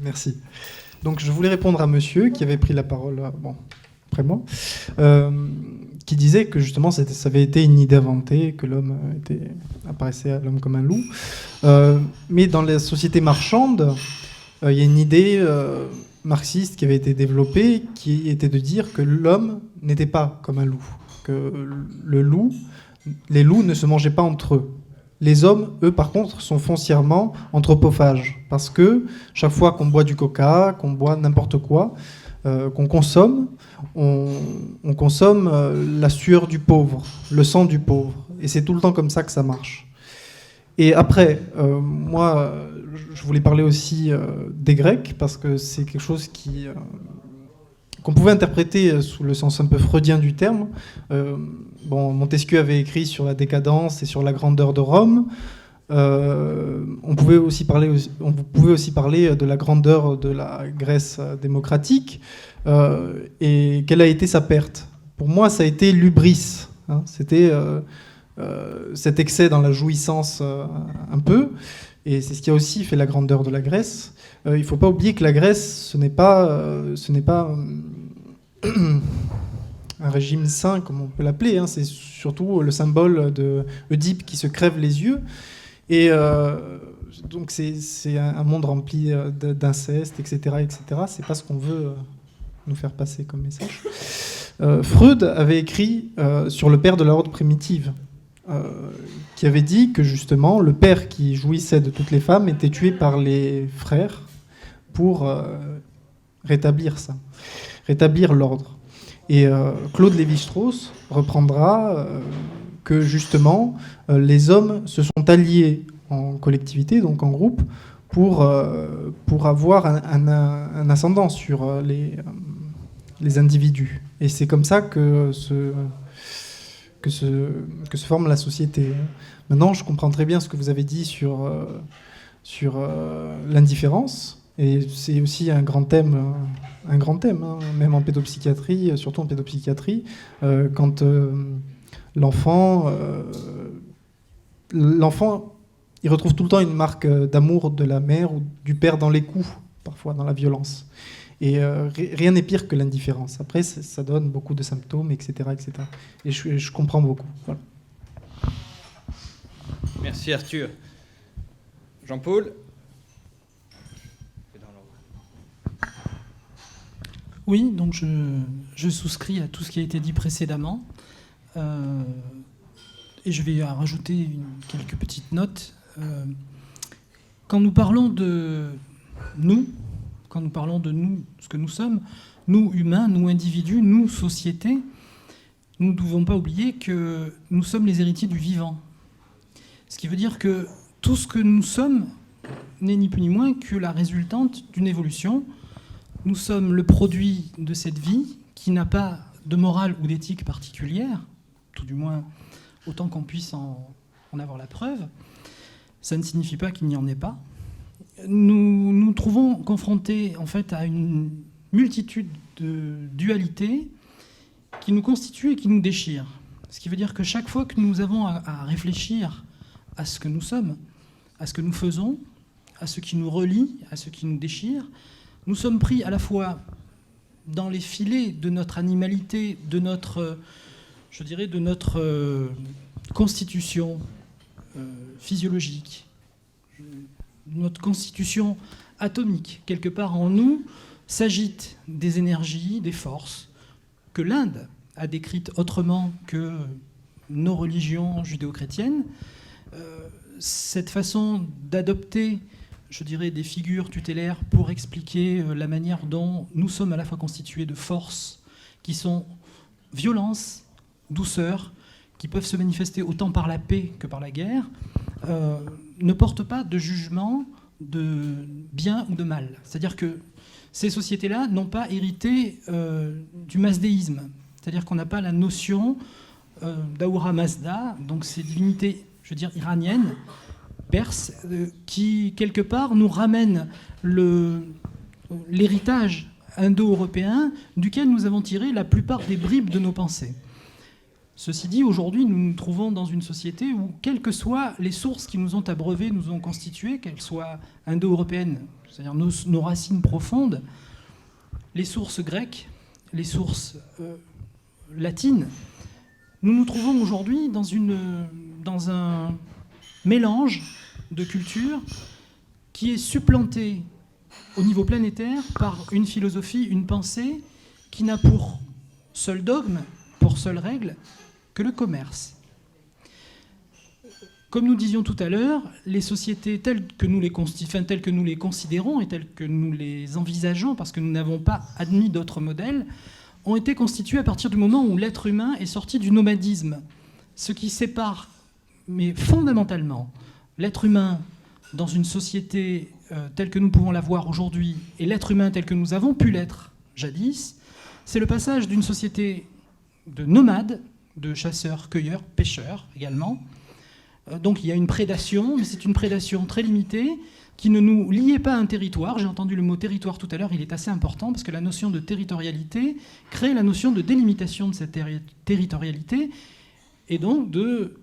Merci. Donc je voulais répondre à monsieur qui avait pris la parole après moi, qui disait que justement ça avait été une idée inventée, que l'homme apparaissait à l'homme comme un loup. Mais dans la société marchande, il y a une idée marxiste qui avait été développée, qui était de dire que l'homme n'était pas comme un loup, que les loups ne se mangeaient pas entre eux. Les hommes, eux, par contre, sont foncièrement anthropophages, parce que chaque fois qu'on boit du coca, qu'on boit n'importe quoi, qu'on consomme, on consomme la sueur du pauvre, le sang du pauvre. Et c'est tout le temps comme ça que ça marche. Et après, moi, je voulais parler aussi des Grecs, parce que c'est quelque chose qu'on pouvait interpréter sous le sens un peu freudien du terme. Montesquieu avait écrit sur la décadence et sur la grandeur de Rome. On pouvait aussi parler de la grandeur de la Grèce démocratique. Et quelle a été sa perte? Pour moi, ça a été l'hubris. C'était cet excès dans la jouissance un peu. Et c'est ce qui a aussi fait la grandeur de la Grèce. Il ne faut pas oublier que la Grèce, ce n'est pas un régime sain, comme on peut l'appeler. C'est surtout le symbole de Oedipe qui se crève les yeux. Et donc c'est un monde rempli d'inceste, etc., etc. C'est pas ce qu'on veut nous faire passer comme message. Freud avait écrit sur le père de la horde primitive, qui avait dit que justement le père qui jouissait de toutes les femmes était tué par les frères pour rétablir l'ordre. Et Claude Lévi-Strauss reprendra que justement les hommes se sont alliés en collectivité, donc en groupe, pour avoir un ascendant sur les individus. Et c'est comme ça que se forme la société. Maintenant, je comprends très bien ce que vous avez dit sur l'indifférence. Et c'est aussi un grand thème, même en pédopsychiatrie, surtout en pédopsychiatrie, quand l'enfant, il retrouve tout le temps une marque d'amour de la mère ou du père dans les coups, parfois dans la violence. Et rien n'est pire que l'indifférence. Après, ça donne beaucoup de symptômes, etc. etc. Et je comprends beaucoup. Voilà. Merci Arthur. Jean-Paul ? Oui, donc je souscris à tout ce qui a été dit précédemment. Et je vais rajouter quelques petites notes. Quand nous parlons de nous, ce que nous sommes, nous humains, nous individus, nous sociétés, nous ne devons pas oublier que nous sommes les héritiers du vivant. Ce qui veut dire que tout ce que nous sommes n'est ni plus ni moins que la résultante d'une évolution. Nous sommes le produit de cette vie qui n'a pas de morale ou d'éthique particulière, tout du moins autant qu'on puisse en avoir la preuve. Ça ne signifie pas qu'il n'y en ait pas. Nous nous trouvons confrontés en fait à une multitude de dualités qui nous constituent et qui nous déchirent. Ce qui veut dire que chaque fois que nous avons à réfléchir à ce que nous sommes, à ce que nous faisons, à ce qui nous relie, à ce qui nous déchire, nous sommes pris à la fois dans les filets de notre animalité, de notre constitution physiologique, notre constitution atomique. Quelque part en nous s'agitent des énergies, des forces que l'Inde a décrites autrement que nos religions judéo-chrétiennes. Cette façon d'adopter, des figures tutélaires pour expliquer la manière dont nous sommes à la fois constitués de forces qui sont violence, douceur, qui peuvent se manifester autant par la paix que par la guerre, ne porte pas de jugement de bien ou de mal. C'est-à-dire que ces sociétés-là n'ont pas hérité du masdéisme. C'est-à-dire qu'on n'a pas la notion d'Ahura Mazda, donc ces divinités, iraniennes, perses, qui, quelque part, nous ramènent l'héritage indo-européen duquel nous avons tiré la plupart des bribes de nos pensées. Ceci dit, aujourd'hui, nous nous trouvons dans une société où, quelles que soient les sources qui nous ont abreuvés, nous ont constitués, qu'elles soient indo-européennes, c'est-à-dire nos racines profondes, les sources grecques, les sources latines, nous nous trouvons aujourd'hui dans un mélange de cultures qui est supplanté au niveau planétaire par une philosophie, une pensée qui n'a pour seul dogme, pour seule règle, que le commerce. Comme nous disions tout à l'heure, les sociétés telles que nous les considérons et telles que nous les envisageons, parce que nous n'avons pas admis d'autres modèles, ont été constituées à partir du moment où l'être humain est sorti du nomadisme. Ce qui sépare, mais fondamentalement, l'être humain dans une société telle que nous pouvons la voir aujourd'hui et l'être humain tel que nous avons pu l'être jadis, c'est le passage d'une société de nomades, de chasseurs, cueilleurs, pêcheurs également. Donc il y a une prédation, mais c'est une prédation très limitée qui ne nous liait pas à un territoire. J'ai entendu le mot territoire tout à l'heure, il est assez important parce que la notion de territorialité crée la notion de délimitation de cette territorialité et donc de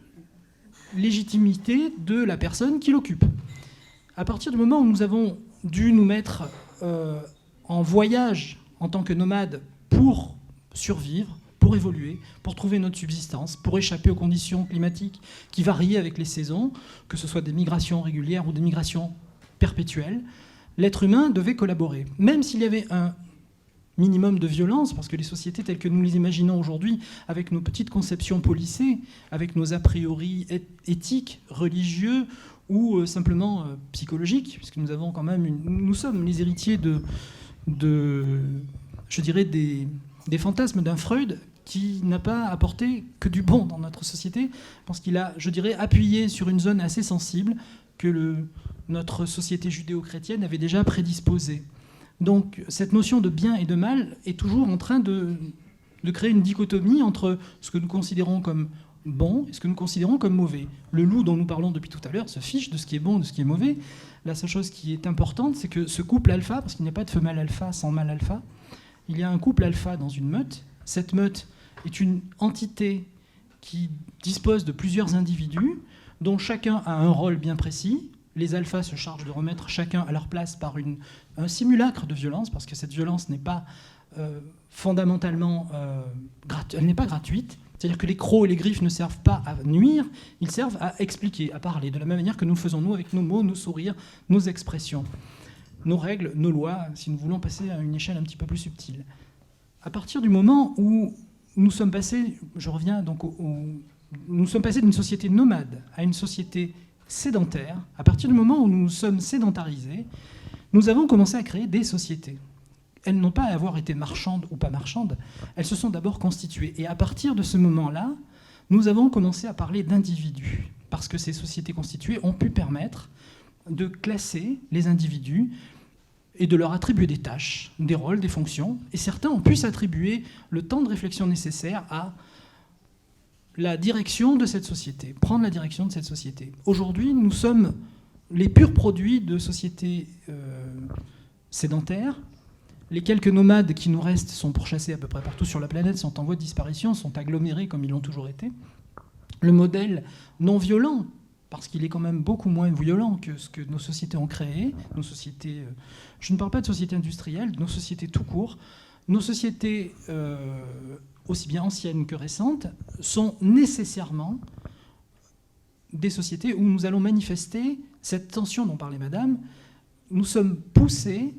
légitimité de la personne qui l'occupe. À partir du moment où nous avons dû nous mettre en voyage en tant que nomades pour survivre, pour évoluer, pour trouver notre subsistance, pour échapper aux conditions climatiques qui varient avec les saisons, que ce soit des migrations régulières ou des migrations perpétuelles, l'être humain devait collaborer. Même s'il y avait un minimum de violence, parce que les sociétés telles que nous les imaginons aujourd'hui, avec nos petites conceptions policées, avec nos a priori éthiques, religieux ou simplement psychologiques, puisque nous avons quand même nous sommes les héritiers je dirais des fantasmes d'un Freud qui n'a pas apporté que du bon dans notre société. Je pense qu'il a, je dirais, appuyé sur une zone assez sensible que notre société judéo-chrétienne avait déjà prédisposée. Donc cette notion de bien et de mal est toujours en train de créer une dichotomie entre ce que nous considérons comme bon et ce que nous considérons comme mauvais. Le loup dont nous parlons depuis tout à l'heure se fiche de ce qui est bon, de ce qui est mauvais. La seule chose qui est importante, c'est que ce couple alpha, parce qu'il n'y a pas de femelle alpha sans mâle alpha, il y a un couple alpha dans une meute. Cette meute est une entité qui dispose de plusieurs individus dont chacun a un rôle bien précis. Les alphas se chargent de remettre chacun à leur place par un simulacre de violence, parce que cette violence n'est pas fondamentalement elle n'est pas gratuite. C'est-à-dire que les crocs et les griffes ne servent pas à nuire, ils servent à expliquer, à parler, de la même manière que nous le faisons nous avec nos mots, nos sourires, nos expressions, nos règles, nos lois, si nous voulons passer à une échelle un petit peu plus subtile. À partir du moment où nous sommes passés, je reviens donc nous sommes passés d'une société nomade à une société sédentaire, à partir du moment où nous nous sommes sédentarisés, nous avons commencé à créer des sociétés. Elles n'ont pas à avoir été marchandes ou pas marchandes, elles se sont d'abord constituées. Et à partir de ce moment-là, nous avons commencé à parler d'individus, parce que ces sociétés constituées ont pu permettre de classer les individus et de leur attribuer des tâches, des rôles, des fonctions. Et certains ont pu s'attribuer le temps de réflexion nécessaire à la direction de cette société, prendre la direction de cette société. Aujourd'hui, nous sommes les purs produits de sociétés sédentaires. Les quelques nomades qui nous restent sont pourchassés à peu près partout sur la planète, sont en voie de disparition, sont agglomérés comme ils l'ont toujours été. Le modèle non violent, parce qu'il est quand même beaucoup moins violent que ce que nos sociétés ont créé, nos sociétés, je ne parle pas de sociétés industrielles, nos sociétés tout court, nos sociétés aussi bien anciennes que récentes, sont nécessairement des sociétés où nous allons manifester cette tension dont parlait Madame. Nous sommes poussés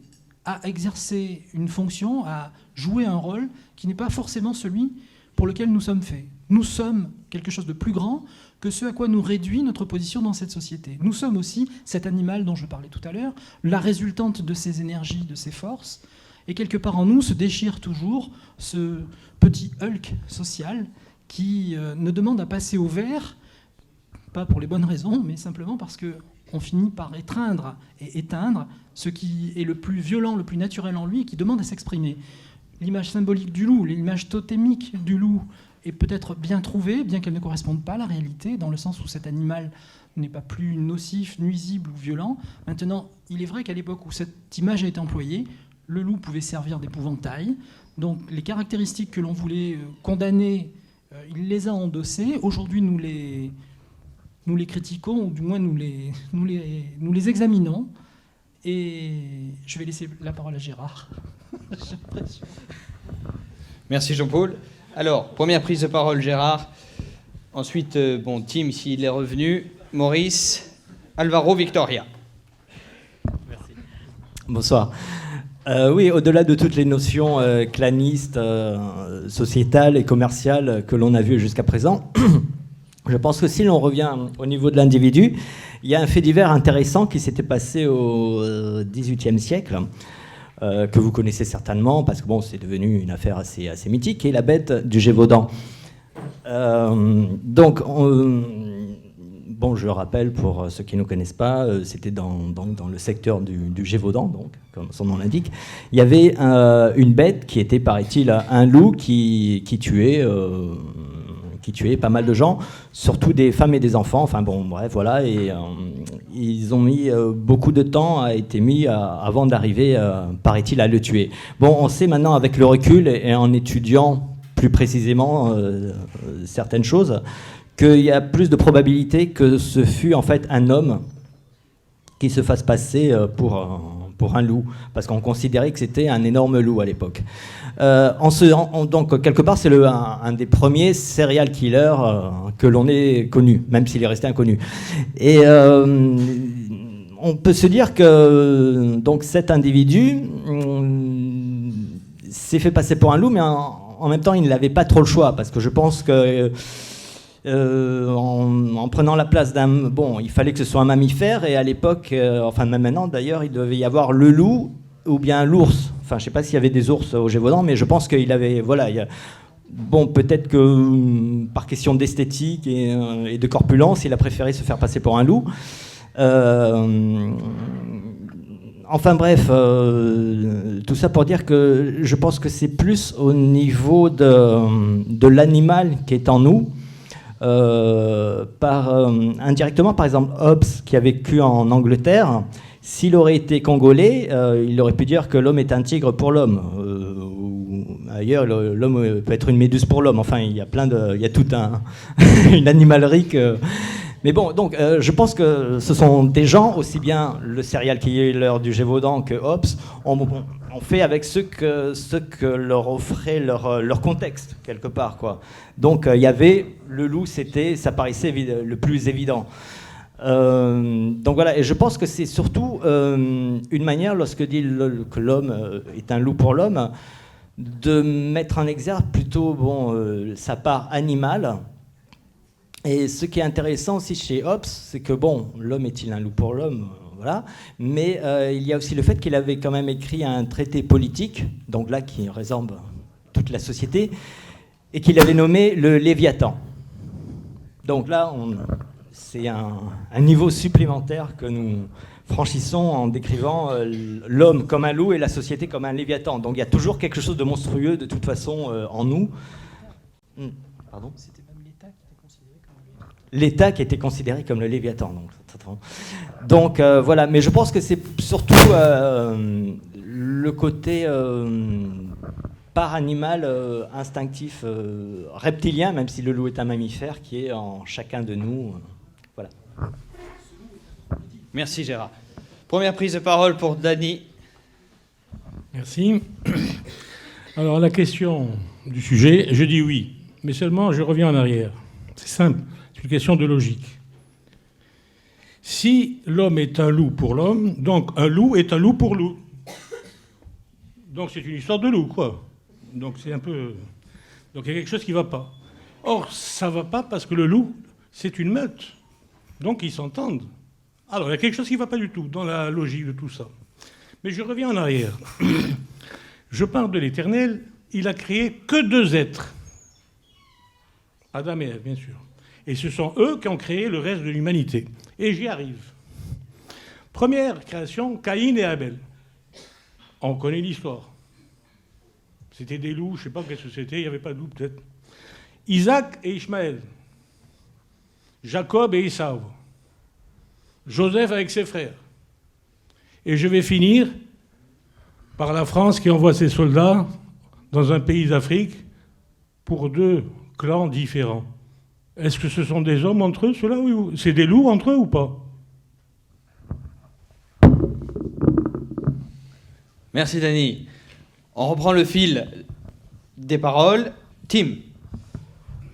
à exercer une fonction, à jouer un rôle qui n'est pas forcément celui pour lequel nous sommes faits. Nous sommes quelque chose de plus grand que ce à quoi nous réduit notre position dans cette société. Nous sommes aussi cet animal dont je parlais tout à l'heure, la résultante de ces énergies, de ces forces, et quelque part en nous se déchire toujours ce petit Hulk social qui ne demande à passer au vert, pas pour les bonnes raisons, mais simplement parce qu'on finit par étreindre et éteindre ce qui est le plus violent, le plus naturel en lui, et qui demande à s'exprimer. L'image symbolique du loup, l'image totémique du loup est peut-être bien trouvée, bien qu'elle ne corresponde pas à la réalité, dans le sens où cet animal n'est pas plus nocif, nuisible ou violent. Maintenant, il est vrai qu'à l'époque où cette image a été employée, le loup pouvait servir d'épouvantail. Donc les caractéristiques que l'on voulait condamner Il les a endossés. Aujourd'hui, nous les critiquons, ou du moins nous les examinons. Et je vais laisser la parole à Gérard. J'ai l'impression. Merci Jean-Paul. Alors, première prise de parole, Gérard. Ensuite, Tim, s'il est revenu. Maurice, Alvaro, Victoria. Merci. Bonsoir. Oui, au-delà de toutes les notions clanistes, sociétales et commerciales que l'on a vues jusqu'à présent, je pense que si l'on revient au niveau de l'individu, il y a un fait divers intéressant qui s'était passé au XVIIIe siècle, que vous connaissez certainement, parce que bon, c'est devenu une affaire assez mythique, qui est la bête du Gévaudan. Donc, bon, je rappelle pour ceux qui ne connaissent pas, c'était dans le secteur du Gévaudan, donc, comme son nom l'indique. Il y avait une bête qui était, paraît-il, un loup qui tuait pas mal de gens, surtout des femmes et des enfants. Enfin bon, bref, voilà. Et ils ont mis beaucoup de temps avant d'arriver, paraît-il, à le tuer. Bon, on sait maintenant avec le recul et en étudiant plus précisément certaines choses, qu'il y a plus de probabilité que ce fût en fait un homme qui se fasse passer pour un loup, parce qu'on considérait que c'était un énorme loup à l'époque. Donc, quelque part, c'est un des premiers serial killers que l'on ait connu, même s'il est resté inconnu. Et on peut se dire que donc, cet individu s'est fait passer pour un loup, mais en même temps, il n'avait pas trop le choix, parce que je pense que en prenant la place d'un... Bon, il fallait que ce soit un mammifère, et à l'époque, enfin même maintenant d'ailleurs, il devait y avoir le loup ou bien l'ours. Enfin, je ne sais pas s'il y avait des ours au Gévaudan, mais je pense qu'il avait... Voilà, bon, peut-être que par question d'esthétique et de corpulence, il a préféré se faire passer pour un loup. Enfin bref, tout ça pour dire que je pense que c'est plus au niveau de l'animal qui est en nous, indirectement. Par exemple, Hobbes, qui a vécu en Angleterre, s'il aurait été congolais, il aurait pu dire que l'homme est un tigre pour l'homme. Ou ailleurs, l'homme peut être une méduse pour l'homme. Enfin, il y a toute une animalerie que... Mais bon, donc je pense que ce sont des gens, aussi bien le serial killer du Gévaudan que Hobbes, ont fait avec ce que leur offrait leur contexte, quelque part, quoi. Donc il y avait le loup, ça paraissait le plus évident. Donc voilà, et je pense que c'est surtout une manière, lorsque dit que l'homme est un loup pour l'homme, de mettre en exergue plutôt sa part animale. Et ce qui est intéressant aussi chez Hobbes, c'est que bon, l'homme est-il un loup pour l'homme, voilà, mais il y a aussi le fait qu'il avait quand même écrit un traité politique, donc là qui résorbe toute la société, et qu'il avait nommé le Léviathan. Donc là, c'est un niveau supplémentaire que nous franchissons en décrivant l'homme comme un loup et la société comme un Léviathan. Donc il y a toujours quelque chose de monstrueux de toute façon en nous. Pardon ? C'était même l'État qui était considéré comme le Léviathan. L'État qui était considéré comme le Léviathan. Donc voilà, mais je pense que c'est surtout le côté part animal, instinctif, reptilien, même si le loup est un mammifère, qui est en chacun de nous. Voilà. Merci Gérard. Première prise de parole pour Dany. Merci. Alors, à la question du sujet, je dis oui, mais seulement je reviens en arrière. C'est simple, c'est une question de logique. Si l'homme est un loup pour l'homme, donc un loup est un loup pour loup. Donc c'est une histoire de loup, quoi. Donc c'est un peu... Donc il y a quelque chose qui ne va pas. Or, ça ne va pas parce que le loup, c'est une meute. Donc ils s'entendent. Alors, il y a quelque chose qui ne va pas du tout dans la logique de tout ça. Mais je reviens en arrière. Je parle de l'Éternel. Il a créé que 2 êtres. Adam et Ève, bien sûr. Et ce sont eux qui ont créé le reste de l'humanité. Et j'y arrive. Première création, Caïn et Abel. On connaît l'histoire. C'était des loups, je ne sais pas qu'est-ce que c'était, il n'y avait pas de loups peut-être. Isaac et Ishmaël. Jacob et Ésaü. Joseph avec ses frères. Et je vais finir par la France qui envoie ses soldats dans un pays d'Afrique pour 2 clans différents. Est-ce que ce sont des hommes entre eux, ceux-là, ou c'est des loups entre eux ou pas? Merci Dany. On reprend le fil des paroles. Tim.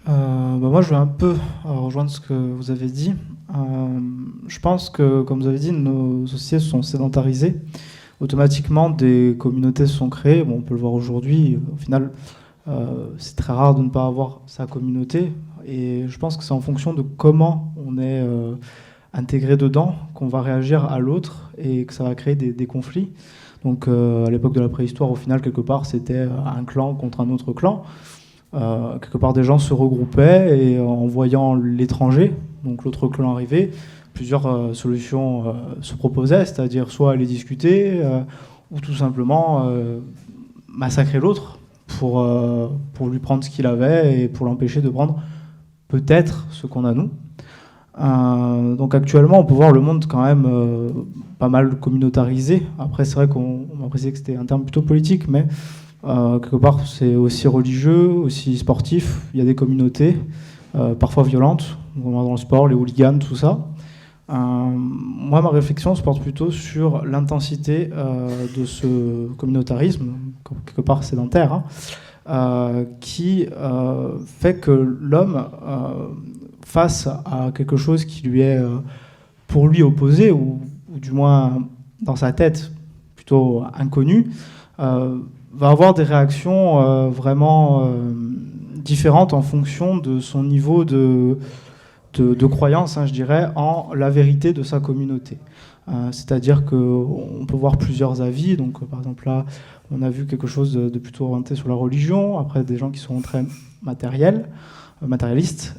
Moi, je vais un peu rejoindre ce que vous avez dit. Je pense que, comme vous avez dit, nos sociétés sont sédentarisées. Automatiquement, des communautés se sont créées. Bon, on peut le voir aujourd'hui. Au final, c'est très rare de ne pas avoir sa communauté. Et je pense que c'est en fonction de comment on est intégré dedans qu'on va réagir à l'autre et que ça va créer des conflits. Donc, à l'époque de la préhistoire, au final, quelque part, c'était un clan contre un autre clan. Quelque part, des gens se regroupaient et en voyant l'étranger, donc l'autre clan arriver, plusieurs solutions se proposaient, c'est-à-dire soit aller discuter ou tout simplement massacrer l'autre pour lui prendre ce qu'il avait et pour l'empêcher de prendre peut-être ce qu'on a nous. Donc actuellement, on peut voir le monde quand même pas mal communautarisé. Après, c'est vrai qu'on m'a précisé que c'était un terme plutôt politique, mais quelque part, c'est aussi religieux, aussi sportif. Il y a des communautés, parfois violentes, dans le sport, les hooligans, tout ça. Moi, ma réflexion se porte plutôt sur l'intensité de ce communautarisme, quelque part sédentaire, qui fait que l'homme, face à quelque chose qui lui est pour lui opposé, ou du moins dans sa tête plutôt inconnu, va avoir des réactions vraiment différentes en fonction de son niveau de croyance, je dirais, en la vérité de sa communauté. C'est-à-dire qu'on peut voir plusieurs avis. Donc, par exemple, là, on a vu quelque chose de plutôt orienté sur la religion. Après, des gens qui sont très matérialistes.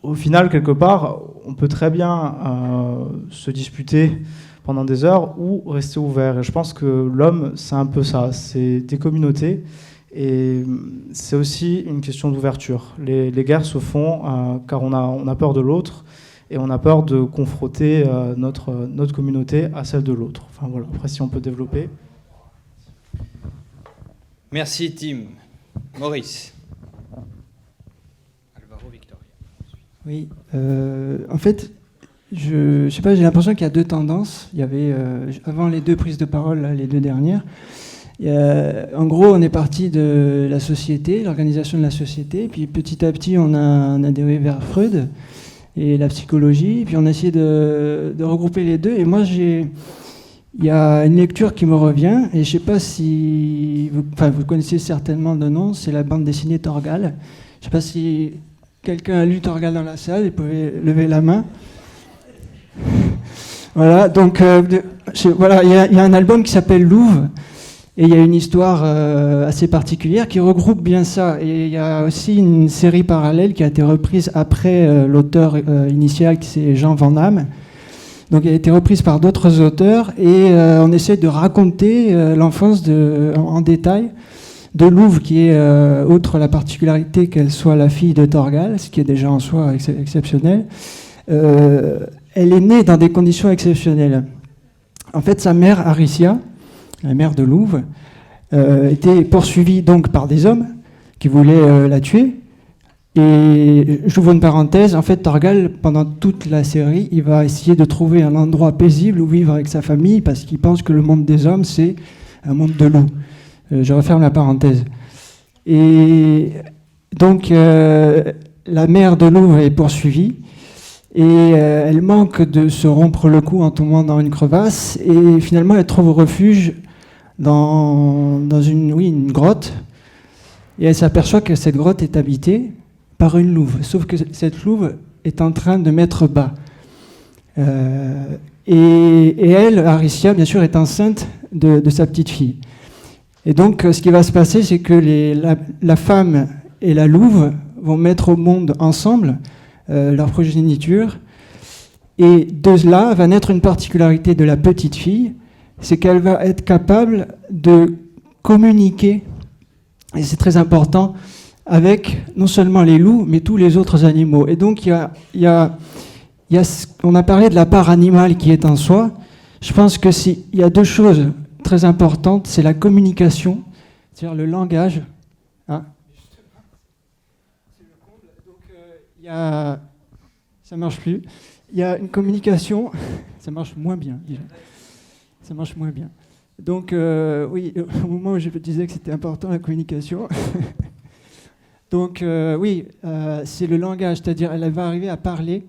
Au final, quelque part, on peut très bien se disputer pendant des heures ou rester ouvert. Et je pense que l'homme, c'est un peu ça. C'est des communautés. Et c'est aussi une question d'ouverture. Les guerres se font car on a peur de l'autre et on a peur de confronter notre communauté à celle de l'autre. Enfin, voilà. Après, si on peut développer. Merci Tim. Maurice. Alvaro Victoria. Oui, en fait, je sais pas, j'ai l'impression qu'il y a deux tendances. Il y avait, avant les deux prises de parole, là, les deux dernières, en gros, on est parti de la société, l'organisation de la société, puis petit à petit, on a dérivé vers Freud et la psychologie, puis on a essayé de regrouper les deux. Et moi, il y a une lecture qui me revient, et je sais pas si... vous connaissez certainement le nom, c'est la bande dessinée Torgal. Je sais pas si quelqu'un a lu Torgal dans la salle, il pouvait lever la main. Voilà, donc voilà, il y a un album qui s'appelle Louvre, et il y a une histoire assez particulière qui regroupe bien ça. Et il y a aussi une série parallèle qui a été reprise après l'auteur initial, qui c'est Jean Van Damme. Donc elle a été reprise par d'autres auteurs, et on essaie de raconter l'enfance en détail de Louvre, qui est, outre la particularité qu'elle soit la fille de Torgal, ce qui est déjà en soi exceptionnel, elle est née dans des conditions exceptionnelles. En fait, sa mère, Aricia, la mère de Louvre, était poursuivie donc par des hommes qui voulaient la tuer. Et j'ouvre une parenthèse, en fait, Torgal, pendant toute la série, il va essayer de trouver un endroit paisible où vivre avec sa famille, parce qu'il pense que le monde des hommes, c'est un monde de loups. Je referme la parenthèse. Et donc, la mère de Louvre est poursuivie, et elle manque de se rompre le cou en tombant dans une crevasse, et finalement, elle trouve refuge dans une grotte, et elle s'aperçoit que cette grotte est habitée par une louve, sauf que cette louve est en train de mettre bas. Et elle, Aricia, bien sûr, est enceinte de sa petite fille. Et donc, ce qui va se passer, c'est que la femme et la louve vont mettre au monde ensemble leur progéniture. Et de là va naître une particularité de la petite fille, c'est qu'elle va être capable de communiquer, et c'est très important, avec non seulement les loups, mais tous les autres animaux. Et donc, on a parlé de la part animale qui est en soi. Je pense qu'il y a deux choses très importantes, c'est la communication, c'est-à-dire le langage. Hein. Ça marche plus. Il y a une communication, ça marche moins bien déjà. Ça marche moins bien. Donc oui, au moment où je disais que c'était important la communication, donc oui, c'est le langage, c'est-à-dire elle va arriver à parler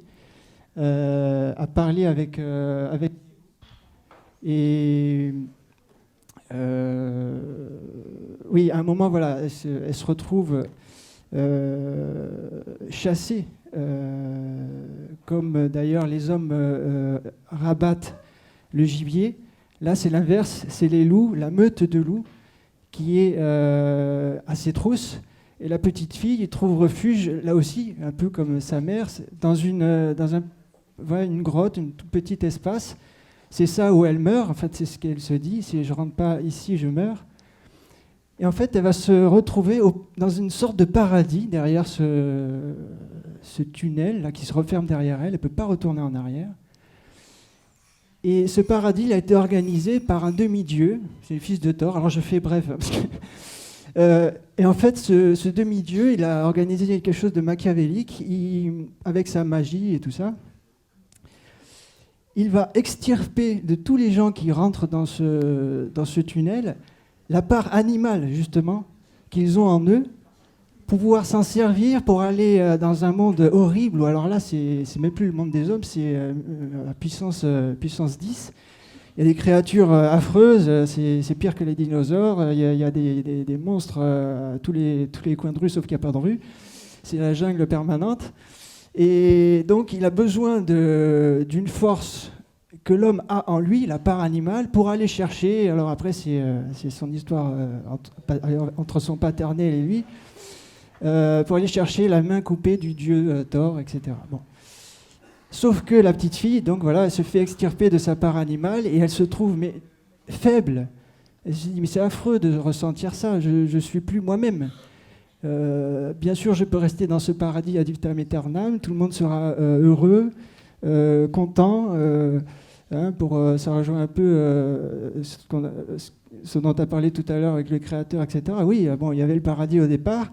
avec et oui, à un moment, voilà, elle se retrouve chassée, comme d'ailleurs les hommes rabattent le gibier. Là, c'est l'inverse, c'est les loups, la meute de loups qui est à ses trousses. Et la petite fille trouve refuge, là aussi, un peu comme sa mère, dans une grotte, un tout petit espace. C'est ça où elle meurt, en fait, c'est ce qu'elle se dit, si je ne rentre pas ici, je meurs. Et en fait, elle va se retrouver dans une sorte de paradis, derrière ce tunnel là, qui se referme derrière elle, elle ne peut pas retourner en arrière. Et ce paradis il a été organisé par un demi-dieu, c'est le fils de Thor, alors je fais bref, parce que, et en fait, ce demi-dieu, il a organisé quelque chose de machiavélique, avec sa magie et tout ça. Il va extirper de tous les gens qui rentrent dans ce tunnel la part animale, justement, qu'ils ont en eux, pour pouvoir s'en servir pour aller dans un monde horrible, où alors là, c'est même plus le monde des hommes, c'est la puissance 10. Il y a des créatures affreuses, c'est pire que les dinosaures, il y a des monstres à tous les coins de rue, sauf qu'il n'y a pas de rue. C'est la jungle permanente. Et donc, il a besoin d'une force que l'homme a en lui, la part animale, pour aller chercher. Alors après, c'est son histoire entre son paternel et lui, pour aller chercher la main coupée du dieu Thor, etc. Bon. Sauf que la petite fille, donc voilà, elle se fait extirper de sa part animale et elle se trouve faible. Elle se dit, mais c'est affreux de ressentir ça, je ne suis plus moi-même. Bien sûr, je peux rester dans ce paradis ad vitam aeternam, tout le monde sera heureux, content. Ça rejoint un peu ce dont tu as parlé tout à l'heure avec le Créateur, etc. Oui, bon, il y avait le paradis au départ,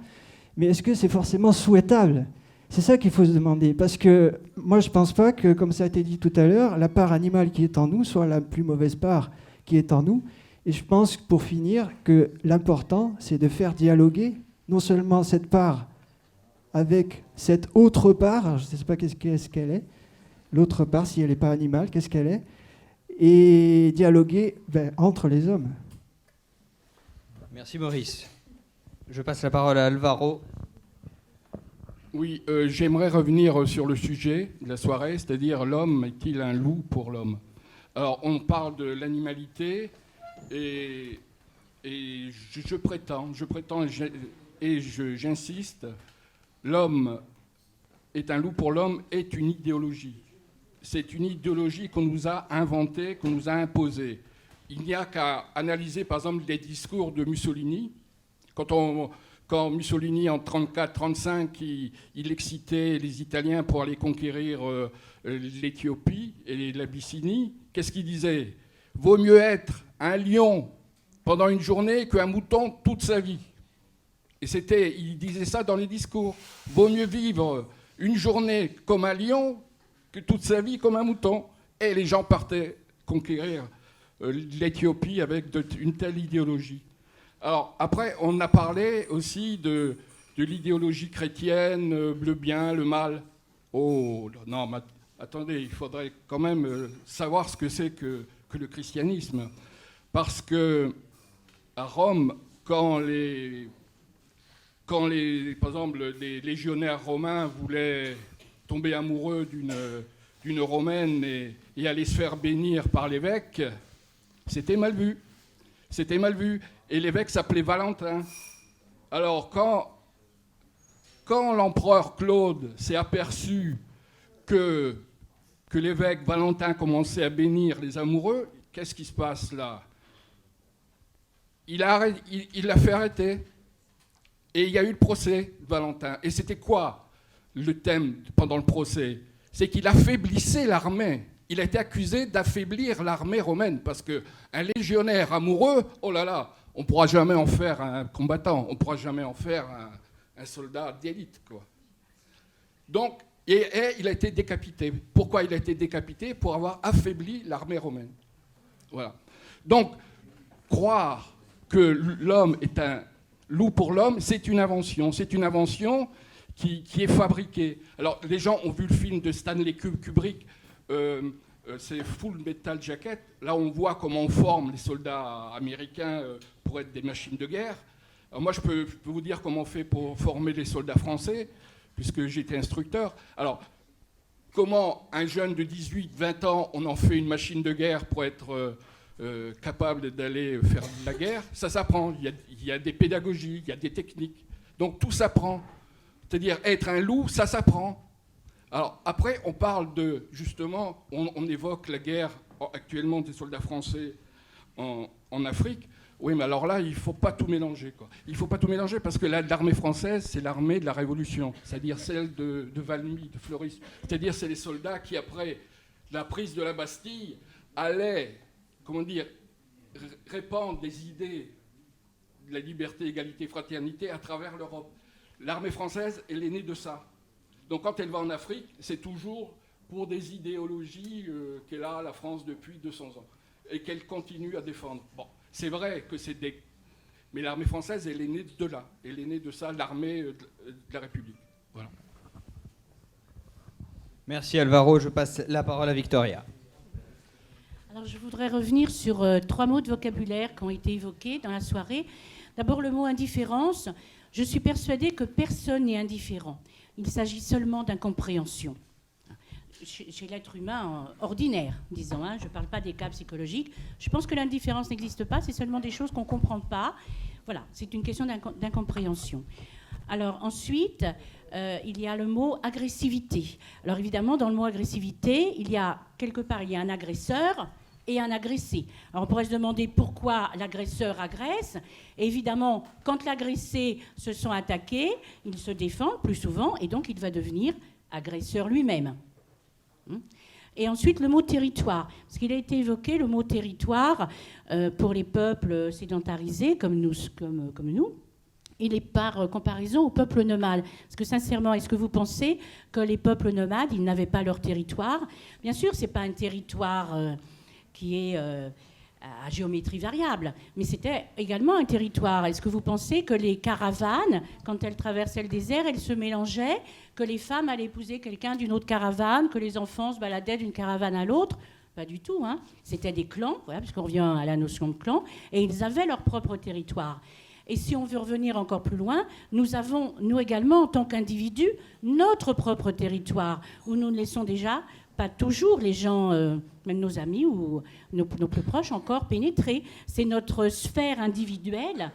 mais est-ce que c'est forcément souhaitable ? C'est ça qu'il faut se demander, parce que moi, je ne pense pas que, comme ça a été dit tout à l'heure, la part animale qui est en nous soit la plus mauvaise part qui est en nous. Et je pense, pour finir, que l'important, c'est de faire dialoguer non seulement cette part avec cette autre part, alors je ne sais pas qu'est-ce qu'elle est, l'autre part, si elle n'est pas animale, qu'est-ce qu'elle est, et dialoguer entre les hommes. Merci Maurice. Je passe la parole à Alvaro. Oui, j'aimerais revenir sur le sujet de la soirée, c'est-à-dire l'homme est-il un loup pour l'homme ? Alors, on parle de l'animalité et je prétends et j'insiste, l'homme est un loup pour l'homme est une idéologie. C'est une idéologie qu'on nous a inventée, qu'on nous a imposée. Il n'y a qu'à analyser, par exemple, les discours de Mussolini. Quand Mussolini, en 1934-1935, il excitait les Italiens pour aller conquérir l'Éthiopie et l'Abyssinie, qu'est-ce qu'il disait ? Vaut mieux être un lion pendant une journée qu'un mouton toute sa vie. Et il disait ça dans les discours. Vaut mieux vivre une journée comme un lion que toute sa vie comme un mouton. Et les gens partaient conquérir l'Éthiopie avec une telle idéologie. Alors après, on a parlé aussi de l'idéologie chrétienne, le bien, le mal. Oh non, mais attendez, il faudrait quand même savoir ce que c'est que le christianisme. Parce que à Rome, quand par exemple, les légionnaires romains voulaient tomber amoureux d'une romaine et aller se faire bénir par l'évêque, c'était mal vu. C'était mal vu. Et l'évêque s'appelait Valentin. Alors, quand l'empereur Claude s'est aperçu que l'évêque Valentin commençait à bénir les amoureux, qu'est-ce qui se passe là ? Il l'a fait arrêter. Et il y a eu le procès de Valentin. Et c'était quoi le thème pendant le procès ? C'est qu'il affaiblissait l'armée. Il a été accusé d'affaiblir l'armée romaine, parce qu'un légionnaire amoureux, oh là là, on ne pourra jamais en faire un combattant, on ne pourra jamais en faire un soldat d'élite, quoi. Donc, et il a été décapité. Pourquoi il a été décapité? Pour avoir affaibli l'armée romaine. Voilà. Donc, croire que l'homme est un loup pour l'homme, c'est une invention. C'est une invention qui est fabriquée. Alors, les gens ont vu le film de Stanley Kubrick, c'est Full Metal Jacket. Là, on voit comment on forme les soldats américains pour être des machines de guerre. Alors moi, je peux vous dire comment on fait pour former les soldats français, puisque j'étais instructeur. Alors, comment un jeune de 18, 20 ans, on en fait une machine de guerre pour être capable d'aller faire de la guerre? Ça s'apprend. Il y a des pédagogies, il y a des techniques. Donc, tout s'apprend. C'est-à-dire, être un loup, ça s'apprend. Alors, après, on parle de, justement, on évoque la guerre actuellement des soldats français en Afrique. Oui, mais alors là, il ne faut pas tout mélanger, quoi. Il ne faut pas tout mélanger parce que l'armée française, c'est l'armée de la Révolution, c'est-à-dire celle de Valmy, de Floris. C'est-à-dire, c'est les soldats qui, après la prise de la Bastille, allaient, comment dire, répandre des idées de la liberté, égalité, fraternité à travers l'Europe. L'armée française, elle est née de ça. Donc quand elle va en Afrique, c'est toujours pour des idéologies qu'elle a, la France, depuis 200 ans, et qu'elle continue à défendre. Bon, c'est vrai que c'est des... Mais l'armée française, elle est née de là. Elle est née de ça, l'armée de la République. Voilà. Merci Alvaro, je passe la parole à Victoria. Alors je voudrais revenir sur 3 mots de vocabulaire qui ont été évoqués dans la soirée. D'abord le mot indifférence. Je suis persuadée que personne n'est indifférent. Il s'agit seulement d'incompréhension. Chez l'être humain ordinaire, disons, hein, je ne parle pas des cas psychologiques. Je pense que l'indifférence n'existe pas, c'est seulement des choses qu'on ne comprend pas. Voilà, c'est une question d'incompréhension. Alors ensuite, il y a le mot agressivité. Alors évidemment, dans le mot agressivité, il y a quelque part, il y a un agresseur et un agressé. Alors on pourrait se demander pourquoi l'agresseur agresse. Et évidemment, quand l'agressé se sent attaqué, il se défend plus souvent et donc il va devenir agresseur lui-même. Et ensuite le mot territoire, parce qu'il a été évoqué le mot territoire pour les peuples sédentarisés comme nous, il est par comparaison aux peuples nomades. Parce que sincèrement, est-ce que vous pensez que les peuples nomades, ils n'avaient pas leur territoire? Bien sûr, ce n'est pas un territoire qui est à géométrie variable, mais c'était également un territoire. Est-ce que vous pensez que les caravanes, quand elles traversaient le désert, elles se mélangeaient, que les femmes allaient épouser quelqu'un d'une autre caravane, que les enfants se baladaient d'une caravane à l'autre? Pas du tout, hein. C'était des clans, voilà, puisqu'on revient à la notion de clan, et ils avaient leur propre territoire. Et si on veut revenir encore plus loin, nous avons, nous également, en tant qu'individus, notre propre territoire, où nous ne laissons déjà pas toujours les gens, même nos amis ou nos plus proches, encore pénétrer. C'est notre sphère individuelle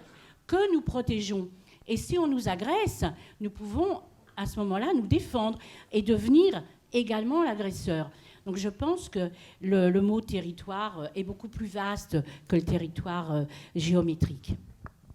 que nous protégeons. Et si on nous agresse, nous pouvons, à ce moment-là, nous défendre et devenir également l'agresseur. Donc je pense que le mot territoire est beaucoup plus vaste que le territoire géométrique.